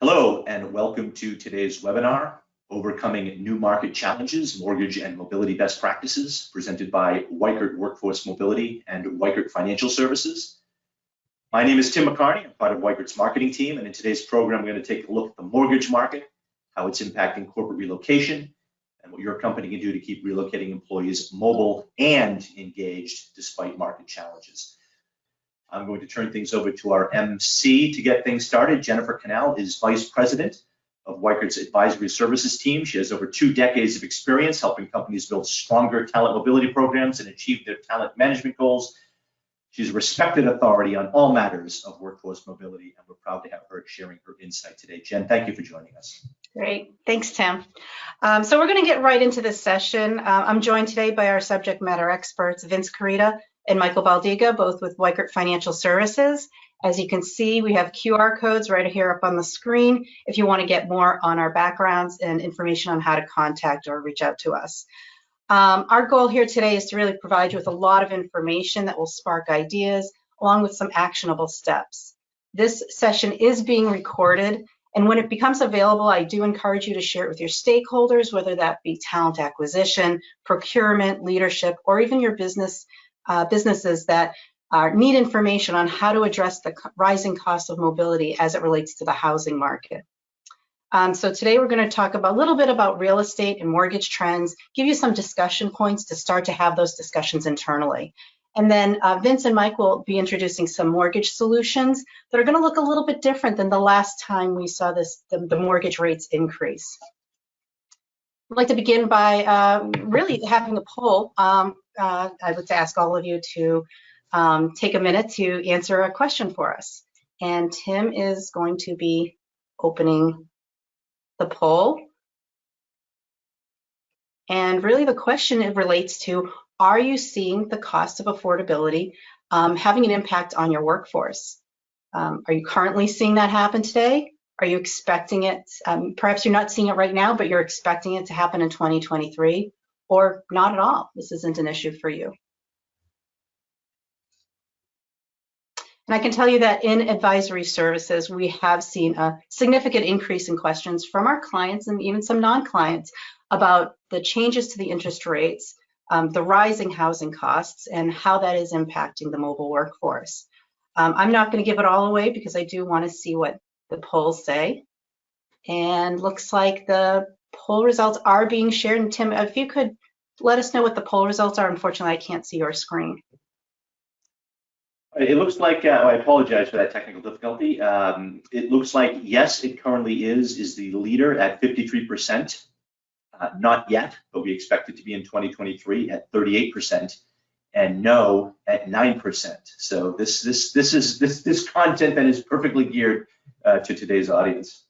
Hello, and welcome to today's webinar, Overcoming New Market Challenges, Mortgage and Mobility Best Practices, presented by Weichert Workforce Mobility and Weichert Financial Services. My name is Tim McCarney. I'm part of Weichert's marketing team, and in today's program, we're going to take a look at the mortgage market, how it's impacting corporate relocation, and what your company can do to keep relocating employees mobile and engaged despite market challenges. I'm going to turn things over to our MC to get things started. Jennifer Canal is Vice President of Weichert's Advisory Services team. She has over 2 decades of experience helping companies build stronger talent mobility programs and achieve their talent management goals. She's a respected authority on all matters of workforce mobility, and we're proud to have her sharing her insight today. Jen, thank you for joining us. Great, thanks, Tim. So we're going to get right into this session. I'm joined today by our subject matter experts, Vince Carita and Michael Baldiga, both with Weichert Financial Services. As you can see, we have QR codes right here up on the screen if you want to get more on our backgrounds and information on how to contact or reach out to us. Our goal here today is to really provide you with a lot of information that will spark ideas along with some actionable steps. This session is being recorded, and when it becomes available, I do encourage you to share it with your stakeholders, whether that be talent acquisition, procurement, leadership, or even your businesses that need information on how to address the rising cost of mobility as it relates to the housing market. So today we're going to talk a little bit about real estate and mortgage trends, give you some discussion points to start to have those discussions internally. And then Vince and Mike will be introducing some mortgage solutions that are going to look a little bit different than the last time we saw the mortgage rates increase. I'd like to begin by really having a poll. I would ask all of you to take a minute to answer a question for us. And Tim is going to be opening the poll. And really the question it relates to, are you seeing the cost of affordability having an impact on your workforce? Are you currently seeing that happen today? Are you expecting it? Perhaps you're not seeing it right now, but you're expecting it to happen in 2023, or not at all. This isn't an issue for you. And I can tell you that in advisory services, we have seen a significant increase in questions from our clients and even some non-clients about the changes to the interest rates, the rising housing costs, and how that is impacting the mobile workforce. I'm not going to give it all away because I do want to see what the polls say. And looks like the poll results are being shared. And Tim, if you could let us know what the poll results are. Unfortunately, I can't see your screen. It looks like, I apologize for that technical difficulty. It looks like yes, it currently is the leader at 53%. Not yet, but we expect it to be in 2023 at 38%, and no at 9%. So this is content that is perfectly geared to today's audience.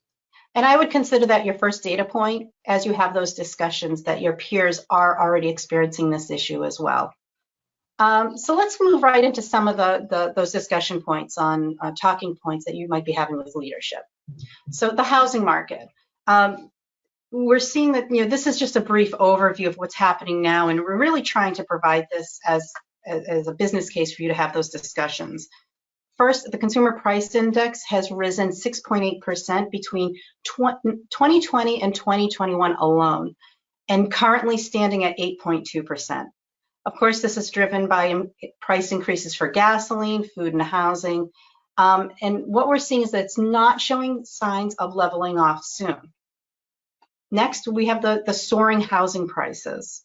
And I would consider that your first data point as you have those discussions that your peers are already experiencing this issue as well. So let's move right into some of those discussion points on talking points that you might be having with leadership. So the housing market. We're seeing that, this is just a brief overview of what's happening now, and we're really trying to provide this as a business case for you to have those discussions. First, the Consumer Price Index has risen 6.8% between 2020 and 2021 alone, and currently standing at 8.2%. Of course, this is driven by price increases for gasoline, food, and housing. And what we're seeing is that it's not showing signs of leveling off soon. Next, we have the soaring housing prices.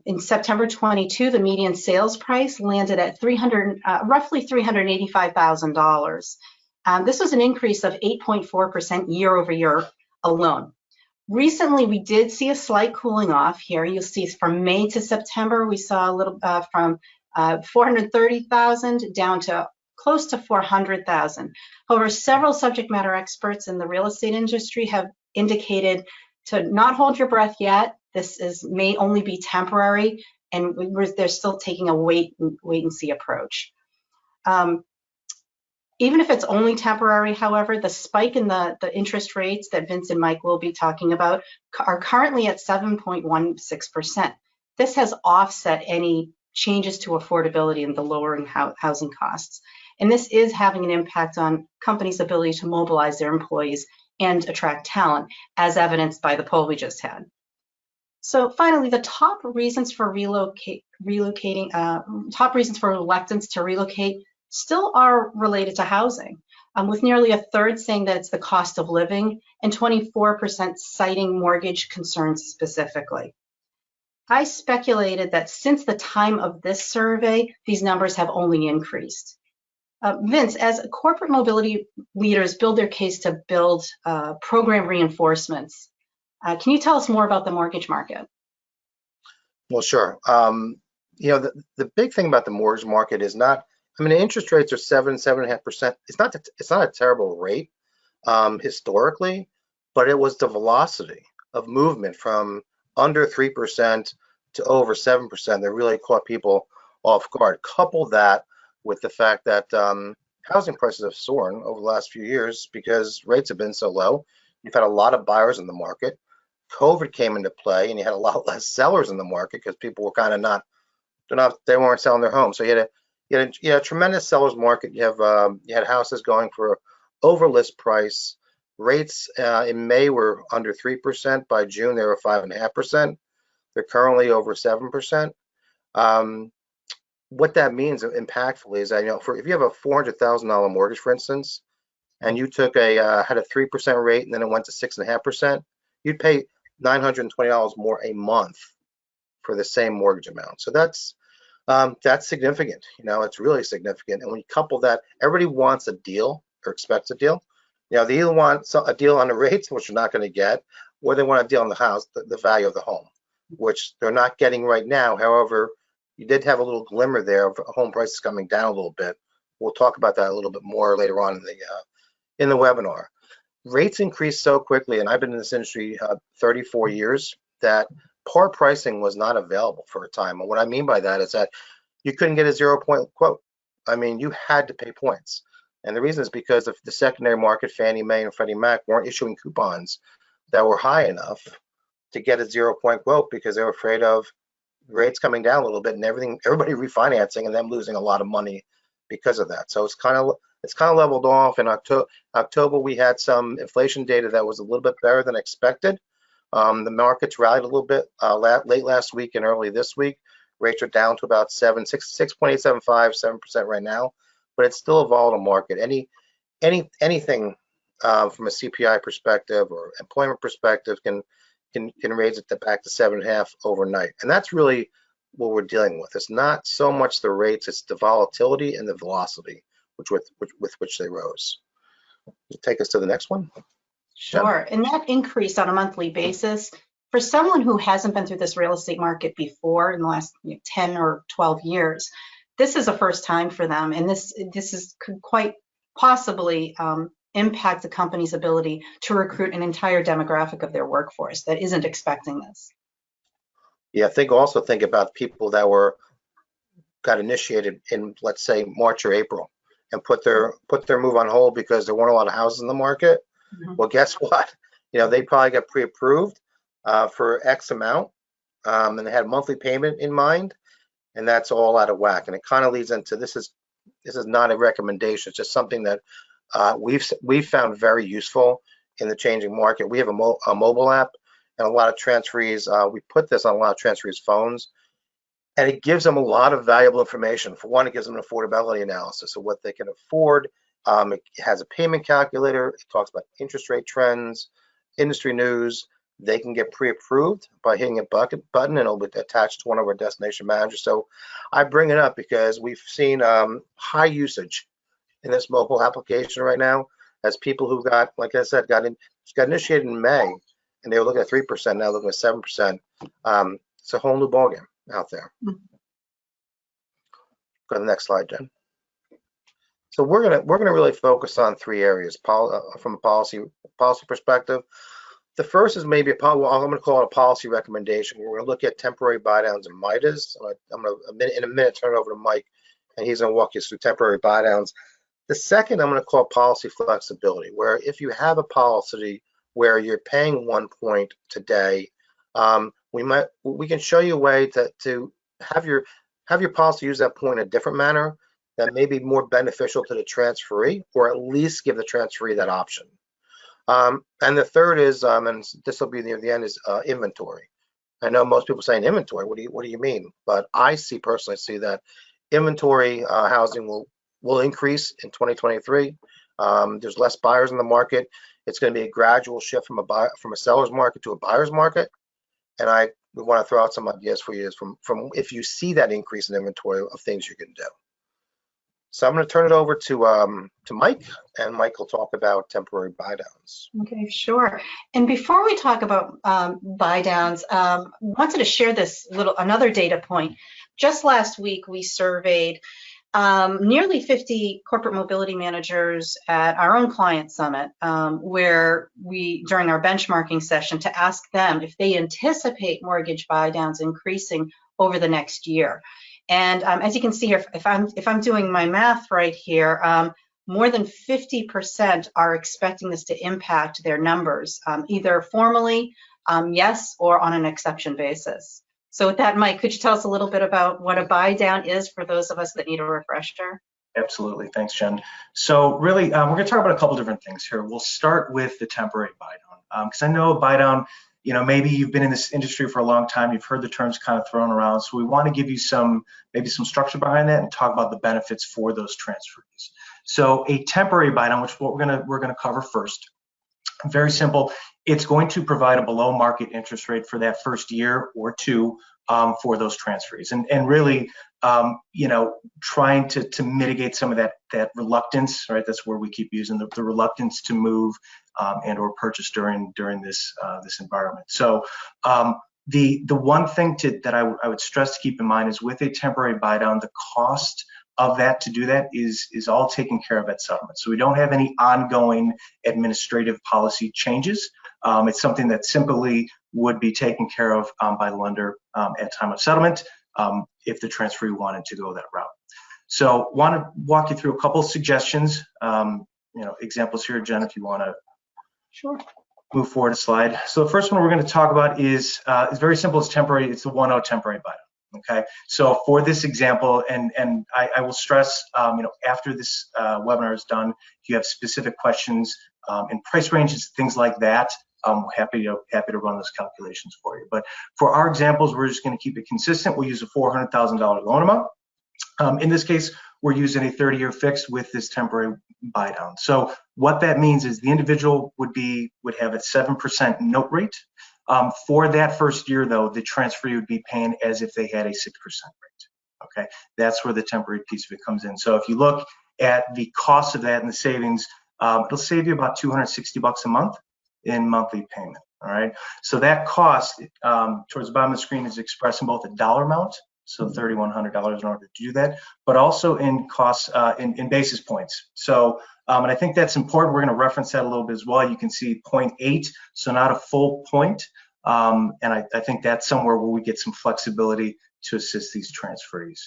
In September 22, the median sales price landed at roughly $385,000. This was an increase of 8.4% year over year alone. Recently, we did see a slight cooling off here. You'll see from May to September, we saw a little from 430,000 down to close to 400,000. However, several subject matter experts in the real estate industry have indicated to not hold your breath yet. This may only be temporary, and they're still taking a wait and see approach. Even if it's only temporary, however, the spike in the interest rates that Vince and Mike will be talking about are currently at 7.16%. This has offset any changes to affordability and the lowering housing costs. And this is having an impact on companies' ability to mobilize their employees and attract talent, as evidenced by the poll we just had. So finally, the top reasons for top reasons for reluctance to relocate still are related to housing, with nearly a third saying that it's the cost of living and 24% citing mortgage concerns specifically. I speculated that since the time of this survey, these numbers have only increased. Vince, as corporate mobility leaders build their case to build program reinforcements, can you tell us more about the mortgage market? Well, sure. The big thing about the mortgage market is not, I mean, the interest rates are 7.5%. It's not a terrible rate historically, but it was the velocity of movement from under 3% to over 7% that really caught people off guard. Couple that with the fact that housing prices have soared over the last few years because rates have been so low. You've had a lot of buyers in the market. COVID came into play, and you had a lot less sellers in the market because people were kind of they weren't selling their homes. So you had a tremendous sellers market. You had houses going for over list price. Rates in May were under 3%. By June, they were 5.5%. They're currently over 7%. What that means impactfully is that, if you have a $400,000 mortgage, for instance, and you took had a 3% rate and then it went to 6.5%, you'd pay $920 more a month for the same mortgage amount. So that's significant. It's really significant. And when you couple that, everybody wants a deal or expects a deal. They either want a deal on the rates, which they're not going to get, or they want a deal on the house, the value of the home, which they're not getting right now. However, you did have a little glimmer there of home prices coming down a little bit. We'll talk about that a little bit more later on in the webinar. Rates increased so quickly, and I've been in this industry 34 years, that par pricing was not available for a time. And what I mean by that is that you couldn't get a 0-point quote. I mean, you had to pay points. And the reason is because of the secondary market, Fannie Mae and Freddie Mac weren't issuing coupons that were high enough to get a 0-point quote because they were afraid of rates coming down a little bit and everybody refinancing and them losing a lot of money because of that. So it's kind of leveled off. In October, we had some inflation data that was a little bit better than expected. The markets rallied a little bit late last week and early this week. Rates are down to about 6.875, 7% right now, but it's still a volatile market. Anything from a CPI perspective or employment perspective can raise it back to 7.5 overnight, and that's really what we're dealing with. It's not so much the rates; it's the volatility and the velocity with which they rose. Take us to the next one. Sure. And that increase on a monthly basis, for someone who hasn't been through this real estate market before in the last 10 or 12 years, this is a first time for them. And could quite possibly impact the company's ability to recruit an entire demographic of their workforce that isn't expecting this. Yeah, also think about people that got initiated in, let's say, March or April and put their move on hold because there weren't a lot of houses in the market. Mm-hmm. Well, guess what? They probably got pre-approved for X amount, and they had a monthly payment in mind, and that's all out of whack. And it kind of leads into this is not a recommendation. It's just something that we've found very useful in the changing market. We have a mobile app and a lot of transferees. We put this on a lot of transferees' phones, and it gives them a lot of valuable information. For one, it gives them an affordability analysis of what they can afford. It has a payment calculator. It talks about interest rate trends, industry news. They can get pre-approved by hitting a button, and it'll be attached to one of our destination managers. So I bring it up because we've seen high usage in this mobile application right now, as people who got, like I said, got initiated in May, and they were looking at 3%, now looking at 7%. It's a whole new ballgame out there. Mm-hmm. Go to the next slide, Jen. So we're gonna really focus on three areas from a policy perspective. The first is maybe I'm going to call it a policy recommendation. We're going to look at temporary buydowns and MIDAs. I'm going to in a minute turn it over to Mike, and he's going to walk you through temporary buydowns. The second I'm going to call policy flexibility, where if you have a policy where you're paying 1 point today, we can show you a way to have your policy use that point in a different manner that may be more beneficial to the transferee, or at least give the transferee that option. And the third is, and this will be near the end, is inventory. I know most people saying inventory. What do you mean? But I personally see that inventory housing will increase in 2023. There's less buyers in the market. It's going to be a gradual shift from a seller's market to a buyer's market. And we want to throw out some ideas for you from if you see that increase in inventory of things you can do. So I'm going to turn it over to Mike, and Mike will talk about temporary buy downs. Okay, sure. And before we talk about buy downs, wanted to share another data point. Just last week, we surveyed nearly 50 corporate mobility managers at our own client summit, where during our benchmarking session, to ask them if they anticipate mortgage buy downs increasing over the next year. And as you can see here, if I'm doing my math right here, more than 50% are expecting this to impact their numbers, either formally, yes, or on an exception basis. So with that, Mike, could you tell us a little bit about what a buy down is for those of us that need a refresher? Absolutely. Thanks, Jen. So really, we're going to talk about a couple different things here. We'll start with the temporary buy down, because I know a buy down, maybe you've been in this industry for a long time, you've heard the terms kind of thrown around. So we want to give you maybe some structure behind that and talk about the benefits for those transfers. So a temporary buy down, which we're going to cover first. Very simple. It's going to provide a below market interest rate for that first year or two for those transfers, and really, trying to mitigate some of that reluctance, right? That's where we keep using the reluctance to move and or purchase during this environment. So the one thing that I would stress to keep in mind is with a temporary buy down, the cost of that to do that is all taken care of at settlement. So we don't have any ongoing administrative policy changes. It's something that simply would be taken care of by the lender at time of settlement if the transferee wanted to go that route. So want to walk you through a couple of suggestions, examples here, Jen, if you want to Sure. Move forward a slide. So the first one we're going to talk about is very simple. It's temporary. It's the 1.0 temporary buy down. Okay, so for this example, and I will stress, after this webinar is done, if you have specific questions in price ranges, things like that, I'm happy to run those calculations for you. But for our examples, we're just going to keep it consistent. We'll use a $400,000 loan amount. In this case, we're using a 30-year fix with this temporary buy down. So what that means is the individual would have a 7% note rate. For that first year, though, the transferee would be paying as if they had a 6% rate. Okay, that's where the temporary piece of it comes in. So if you look at the cost of that and the savings, it'll save you about $260 a month in monthly payment. All right, so that cost towards the bottom of the screen is expressed in both a dollar amount, so $3,100 in order to do that, but also in costs in basis points. So and I think that's important. We're going to reference that a little bit as well. You can see 0.8, so not a full point. And I think that's somewhere where we get some flexibility to assist these transferees.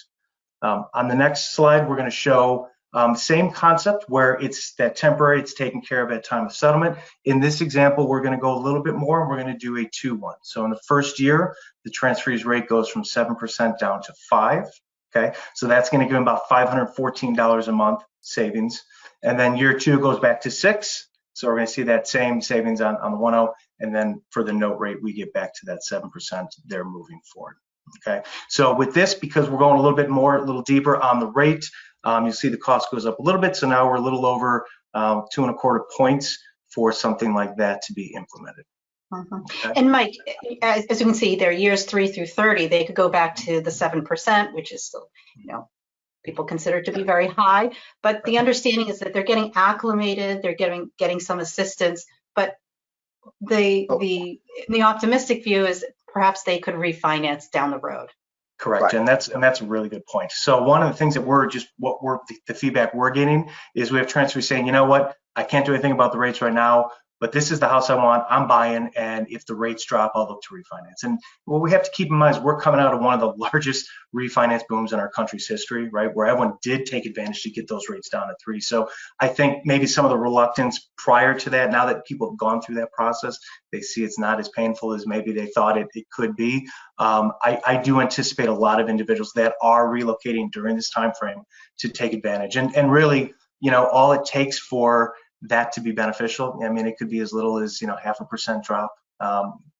On the next slide, we're going to show same concept where it's that temporary, it's taken care of at time of settlement. In this example, we're going to go a little bit more, and we're going to do a 2-1. So in the first year, the transferee's rate goes from 7% down to 5%. Okay, so that's going to give them about $514 a month savings. And then year 2 goes back to 6%. So we're going to see that same savings on the 1.0. And then for the note rate, we get back to that 7% there moving forward. Okay, so with this, because we're going a little deeper on the rate, you see the cost goes up a little bit. So now we're a little over 2.25 points for something like that to be implemented. Okay. And Mike, as you can see, there years 3 through 30, they could go back to the 7%, which is still, people consider to be very high. But the understanding is that they're getting acclimated, they're getting some assistance. But the optimistic view is perhaps they could refinance down the road. Correct, right. and that's a really good point. So one of the things that the feedback we're getting is we have transferees saying, you know what, I can't do anything about the rates right now, but this is the house I want, I'm buying, and if the rates drop, I'll look to refinance. And what we have to keep in mind is we're coming out of one of the largest refinance booms in our country's history, right, where everyone did take advantage to get those rates down to 3. So I think maybe some of the reluctance prior to that, now that people have gone through that process, they see it's not as painful as maybe they thought it could be. I do anticipate a lot of individuals that are relocating during this time frame to take advantage. And really, all it takes for that to be beneficial. I mean, it could be as little as 0.5% drop,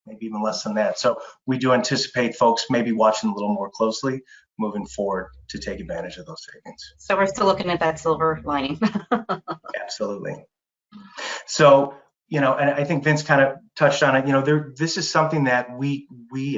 maybe even less than that. So we do anticipate folks maybe watching a little more closely moving forward to take advantage of those savings. So we're still looking at that silver lining. Absolutely. So, and I think Vince kind of touched on it. This is something that we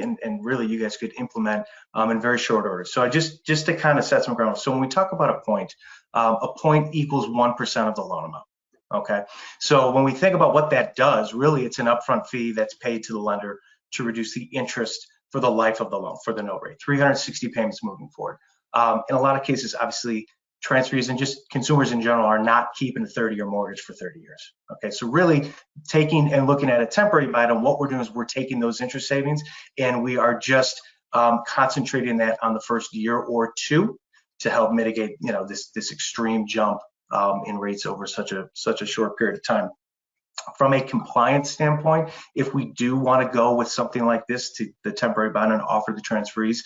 and really you guys could implement in very short order. So just to kind of set some ground. So when we talk about a point equals 1% of the loan amount. Okay. So when we think about what that does, really it's an upfront fee that's paid to the lender to reduce the interest for the life of the loan, for the note rate, 360 payments moving forward. In a lot of cases, obviously, transferees and just consumers in general are not keeping a 30-year mortgage for 30 years. Okay, so really taking and looking at a temporary buydown, what we're doing is we're taking those interest savings and we are just concentrating that on the first year or two to help mitigate, this extreme jump in rates over such a short period of time. From a compliance standpoint, if we do want to go with something like this to the temporary buydown and offer the transferees,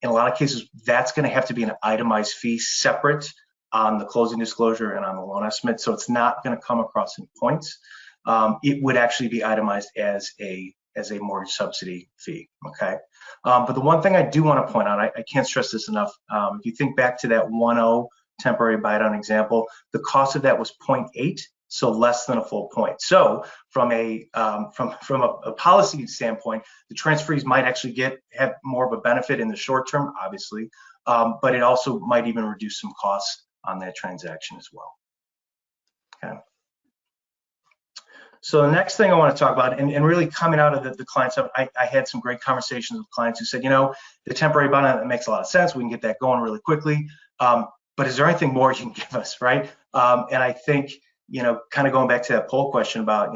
in a lot of cases, that's going to have to be an itemized fee separate on the closing disclosure and on the loan estimate. So it's not going to come across in points. It would actually be itemized as a mortgage subsidy fee. Okay. But the one thing I do want to point out, I can't stress this enough. If you think back to that 1.0 temporary buydown example, the cost of that was 0.8. So less than a full point. So from a policy standpoint, the transferees might actually have more of a benefit in the short term, obviously, but it also might even reduce some costs on that transaction as well. Okay. So the next thing I want to talk about, and really coming out of the clients, I had some great conversations with clients who said, the temporary buydown, that makes a lot of sense. We can get that going really quickly. But is there anything more you can give us, right? And I think, kind of going back to that poll question about,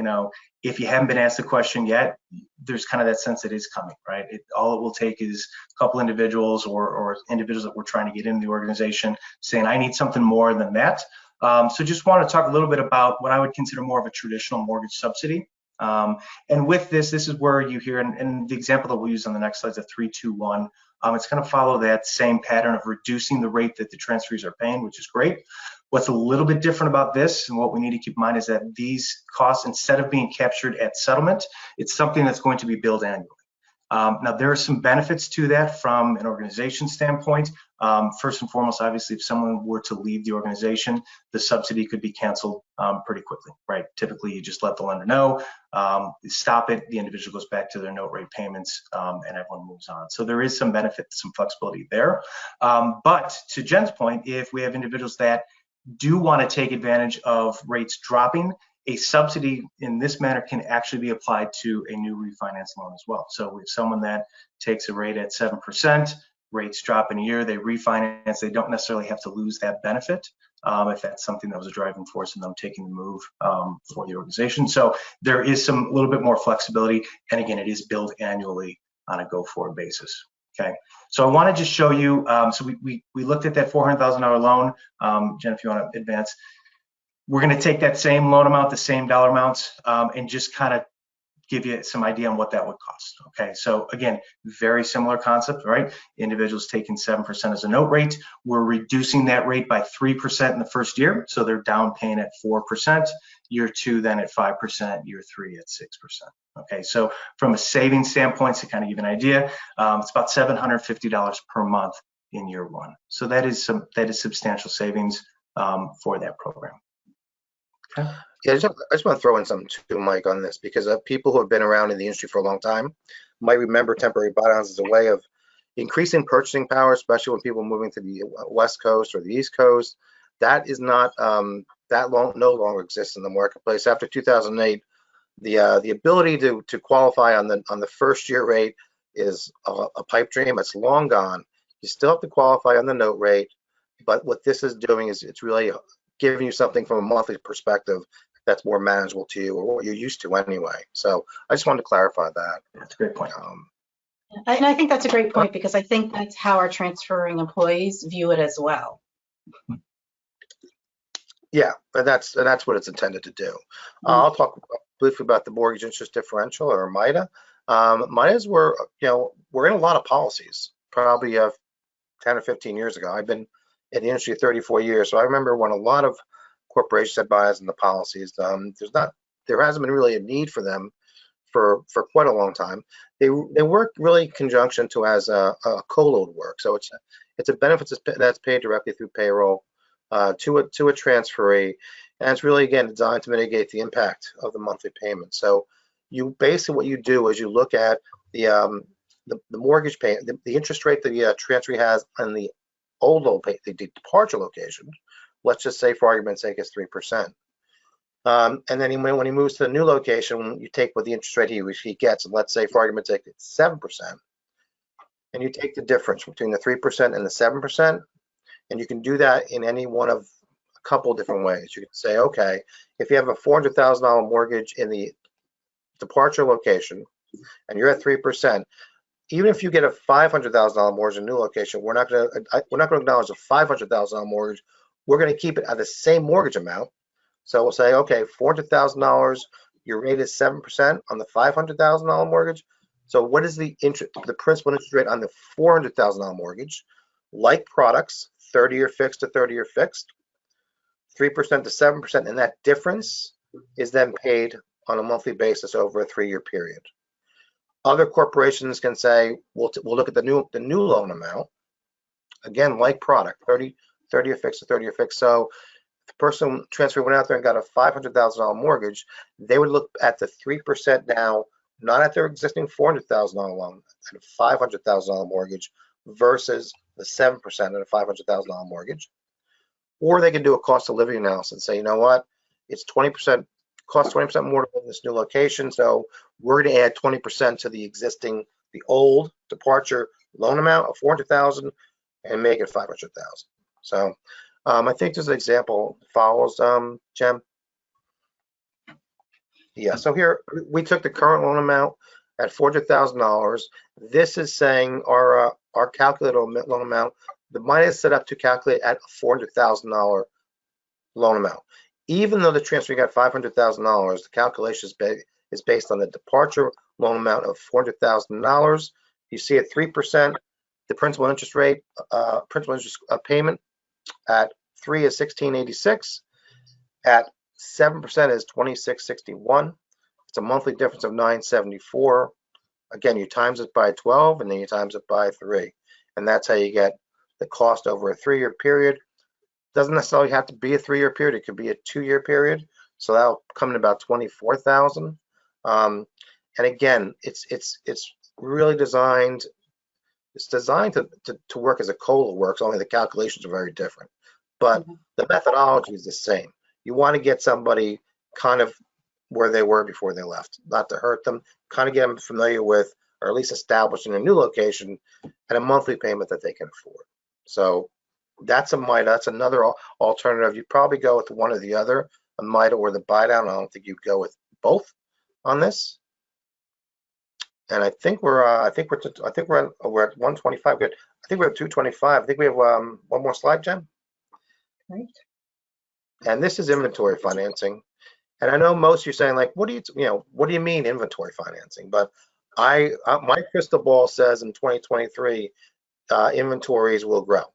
if you haven't been asked the question yet, there's kind of that sense that it's coming, right? All it will take is a couple individuals or individuals that we're trying to get into the organization saying, I need something more than that. So just want to talk a little bit about what I would consider more of a traditional mortgage subsidy. And with this is where you hear, and the example that we'll use on the next slide is a 3-2-1. It's going to follow that same pattern of reducing the rate that the transferees are paying, which is great. What's a little bit different about this and what we need to keep in mind is that these costs, instead of being captured at settlement, it's something that's going to be billed annually. Now, there are some benefits to that from an organization standpoint. First and foremost, obviously, if someone were to leave the organization, the subsidy could be canceled pretty quickly, right? Typically, you just let the lender know, stop it, the individual goes back to their note rate payments, and everyone moves on. So there is some benefit, some flexibility there. But to Jen's point, if we have individuals that do want to take advantage of rates dropping, a subsidy in this manner can actually be applied to a new refinance loan as well. So if someone that takes a rate at 7%, rates drop in a year, they refinance, they don't necessarily have to lose that benefit if that's something that was a driving force in them taking the move for the organization. So there is a little bit more flexibility. And again, it is billed annually on a go-forward basis. Okay, so I want to just show you, so we looked at that $400,000 loan. Jen, if you want to advance. We're going to take that same loan amount, the same dollar amounts, and just kind of give you some idea on what that would cost. Okay, so again, very similar concept, right? Individuals taking 7% as a note rate. We're reducing that rate by 3% in the first year, so they're down paying at 4%. Year two, then at 5%. Year three at 6%. Okay, so from a savings standpoint, to kind of give you an idea, it's about $750 per month in year one. So that is substantial savings for that program. Okay. Yeah, I just want to throw in something too, Mike, on this, because people who have been around in the industry for a long time might remember temporary buydowns as a way of increasing purchasing power, especially when people are moving to the West Coast or the East Coast. That is not that no longer exists in the marketplace. After 2008, the ability to qualify on the first year rate is a pipe dream. It's long gone. You still have to qualify on the note rate, but what this is doing is it's really giving you something from a monthly perspective that's more manageable to you, or what you're used to anyway. So I just wanted to clarify that. That's a great point. And I think that's a great point, because I think that's how our transferring employees view it as well. Yeah, and that's what it's intended to do. I'll talk briefly about the mortgage interest differential, or MIDA. MIDAs we're in a lot of policies, probably 10 or 15 years ago. I've been in the industry 34 years, so I remember when a lot of corporations that buy us in the policies. There hasn't been really a need for them for quite a long time. They work really in conjunction to as a co-load work. So it's a benefit that's paid directly through payroll to a transferee, and it's really, again, designed to mitigate the impact of the monthly payment. So you basically, what you do is you look at the mortgage payment, the interest rate that the transferee has on the the departure location. Let's just say, for argument's sake, it's 3%. And then when he moves to the new location, you take what the interest rate he gets, and let's say, for argument's sake, it's 7%. And you take the difference between the 3% and the 7%, and you can do that in any one of a couple of different ways. You can say, okay, if you have a $400,000 mortgage in the departure location, and you're at 3%, even if you get a $500,000 mortgage in a new location, we're not going to acknowledge a $500,000 mortgage. We're going to keep it at the same mortgage amount. So we'll say, okay, $400,000, your rate is 7% on the $500,000 mortgage. So what is the principal interest rate on the $400,000 mortgage? Like products, 30-year fixed to 30-year fixed, 3% to 7%, and that difference is then paid on a monthly basis over a 3-year period. Other corporations can say, we'll look at the new loan amount, again, like product, 30-year fixed to 30-year fixed. So if the person transfer went out there and got a $500,000 mortgage, they would look at the 3% now, not at their existing $400,000 loan, at a $500,000 mortgage versus the 7% at a $500,000 mortgage. Or they can do a cost of living analysis and say, you know what, it's 20%, costs 20% more to live in this new location, so we're going to add 20% to the old departure loan amount of $400,000 and make it $500,000. So I think this example follows, Jem. Yeah, so here we took the current loan amount at $400,000. This is saying our calculated loan amount, the money is set up to calculate at a $400,000 loan amount. Even though the transfer got $500,000, the calculation is based on the departure loan amount of $400,000. You see at 3%, the principal interest rate, payment at 3 is $1,686. At 7% is $2,661. It's a monthly difference of $974. Again, you times it by 12, and then you times it by 3, and that's how you get the cost over a 3-year period. Doesn't necessarily have to be a 3-year period. It could be a 2-year period. So that'll come in about $24,000. And again, it's really designed. It's designed to work as a COLA works. Only the calculations are very different, but the methodology is the same. You want to get somebody kind of where they were before they left, not to hurt them. Kind of get them familiar with, or at least establishing a new location at a monthly payment that they can afford. So that's another alternative. You'd probably go with one or the other, a MIDA or the buydown. I don't think you'd go with both on this. And I think we're at 125. Good. I think we're at 225. I think we have one more slide, Jen. Right. And this is inventory financing. And I know most of you are saying, like, what do you mean inventory financing? But my crystal ball says in 2023 inventories will grow,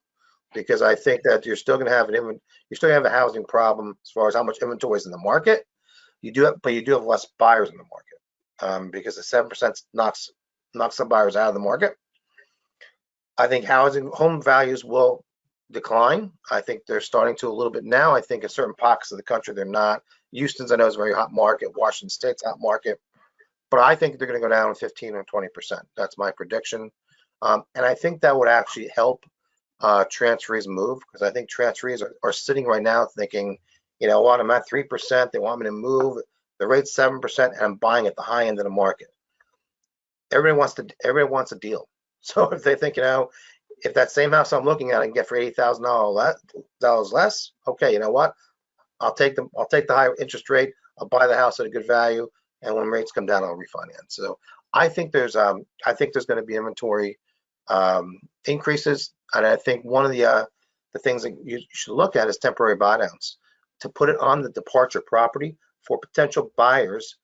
because I think that you're still going to have a housing problem as far as how much inventory is in the market. But you do have less buyers in the market because the 7% knocks some buyers out of the market. I think home values will decline. I think they're starting to a little bit now. I think in certain pockets of the country they're not. Houston's, I know, is a very hot market. Washington State's a hot market, but I think they're going to go down 15 or 20%. That's my prediction, and I think that would actually help transferees move, because I think transferees are sitting right now thinking, you know what, I'm at 3%. They want me to move. The rate's 7%, and I'm buying at the high end of the market. Everybody wants a deal. So if they think, if that same house I'm looking at I can get for $80,000 less, okay, you know what? I'll take the higher interest rate. I'll buy the house at a good value, and when rates come down, I'll refinance. So I think there's going to be inventory increases, and I think one of the things that you should look at is temporary buydowns, to put it on the departure property for potential buyers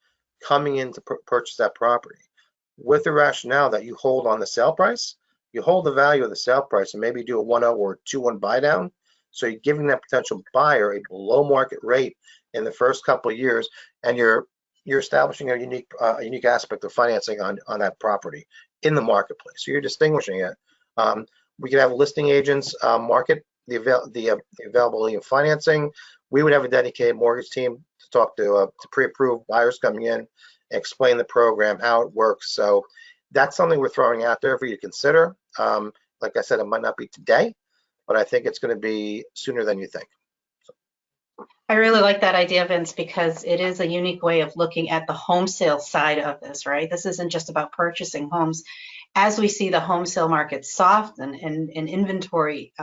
coming in to purchase that property, with the rationale that you hold on the sale price, you hold the value of the sale price, and maybe do a 1.0 or 2.1 buy down, So you're giving that potential buyer a below market rate in the first couple of years, and you're establishing a unique aspect of financing on that property in the marketplace. So you're distinguishing it. We could have listing agents market the availability of financing. We would have a dedicated mortgage team to talk to pre-approved buyers coming in, explain the program, how it works. So that's something we're throwing out there for you to consider. Like I said, it might not be today, but I think it's going to be sooner than you think. I really like that idea, Vince, because it is a unique way of looking at the home sale side of this, right? This isn't just about purchasing homes. As we see the home sale market soft and inventory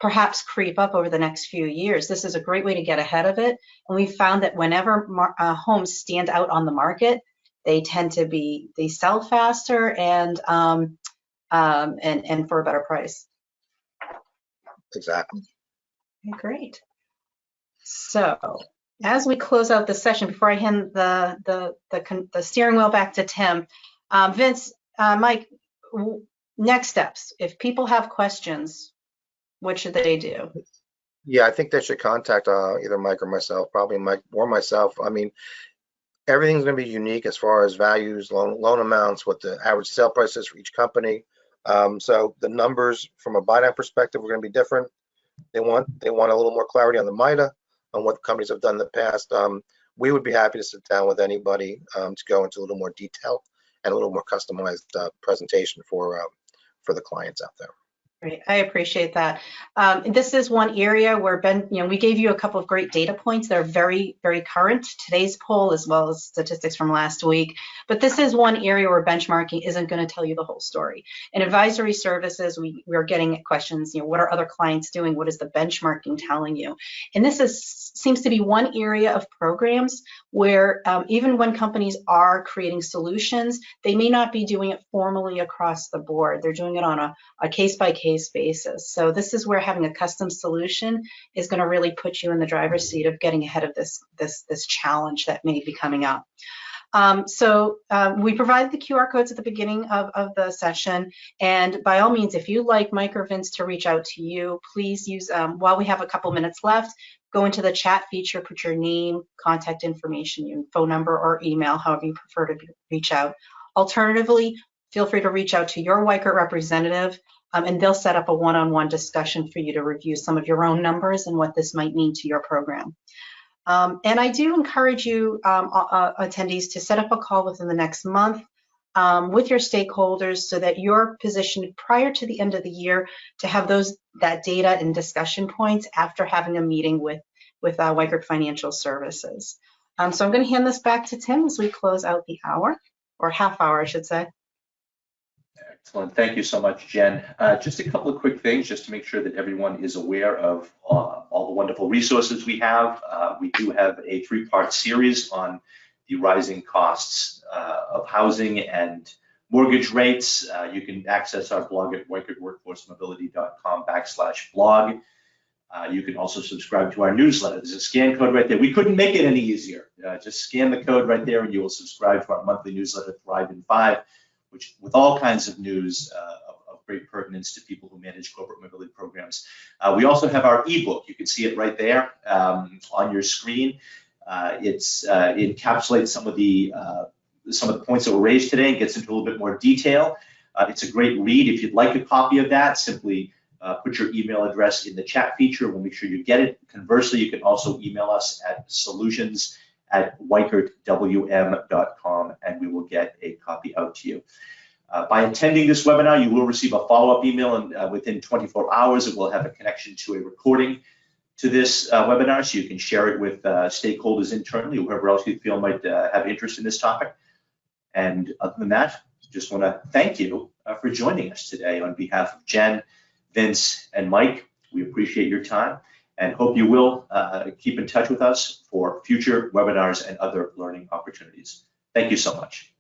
perhaps creep up over the next few years, this is a great way to get ahead of it. And we found that whenever homes stand out on the market, they tend to they sell faster and for a better price. Exactly. Okay, great. So as we close out the session, before I hand the steering wheel back to Tim, Vince, Mike, next steps. If people have questions, what should they do? Yeah, I think they should contact either Mike or myself, probably Mike or myself. I mean, everything's going to be unique as far as values, loan amounts, what the average sale price is for each company. So the numbers from a buy down perspective are going to be different. They want a little more clarity on the MIDA, on what companies have done in the past. We would be happy to sit down with anybody to go into a little more detail and a little more customized presentation for the clients out there. Great, I appreciate that. This is one area where Ben, we gave you a couple of great data points that are very, very current, today's poll as well as statistics from last week. But this is one area where benchmarking isn't going to tell you the whole story. In advisory services, we are getting questions, what are other clients doing? What is the benchmarking telling you? And this seems to be one area of programs where even when companies are creating solutions, they may not be doing it formally across the board. They're doing it on a case-by-case basis. So this is where having a custom solution is going to really put you in the driver's seat of getting ahead of this challenge that may be coming up. We provided the QR codes at the beginning of the session, and by all means, if you'd like Mike or Vince to reach out to you, please use, while we have a couple minutes left, go into the chat feature, put your name, contact information, your phone number or email, however you prefer to reach out. Alternatively, feel free to reach out to your Weichert representative, and they'll set up a one-on-one discussion for you to review some of your own numbers and what this might mean to your program. And I do encourage you, attendees, to set up a call within the next month with your stakeholders so that you're positioned prior to the end of the year to have that data and discussion points after having a meeting with Weichert Financial Services. So I'm going to hand this back to Tim as we close out the hour, or half hour, I should say. Excellent. Thank you so much, Jen. Just a couple of quick things just to make sure that everyone is aware of all the wonderful resources we have. We do have a 3-part series on the rising costs of housing and mortgage rates. You can access our blog at weichertworkforcemobility.com/blog. You can also subscribe to our newsletter. There's a scan code right there. We couldn't make it any easier. Just scan the code right there and you will subscribe to our monthly newsletter, Thrive in 5. Which with all kinds of news of great pertinence to people who manage corporate mobility programs. We also have our ebook. You can see it right there on your screen. It encapsulates some of the points that were raised today and gets into a little bit more detail. It's a great read. If you'd like a copy of that, simply put your email address in the chat feature. We'll make sure you get it. Conversely, you can also email us at solutions@weichertwm.com and we will get a copy out to you. By attending this webinar, you will receive a follow-up email, and within 24 hours, it will have a connection to a recording to this webinar, so you can share it with stakeholders internally, whoever else you feel might have interest in this topic. And other than that, just want to thank you for joining us today on behalf of Jen, Vince, and Mike. We appreciate your time and hope you will keep in touch with us for future webinars and other learning opportunities. Thank you so much.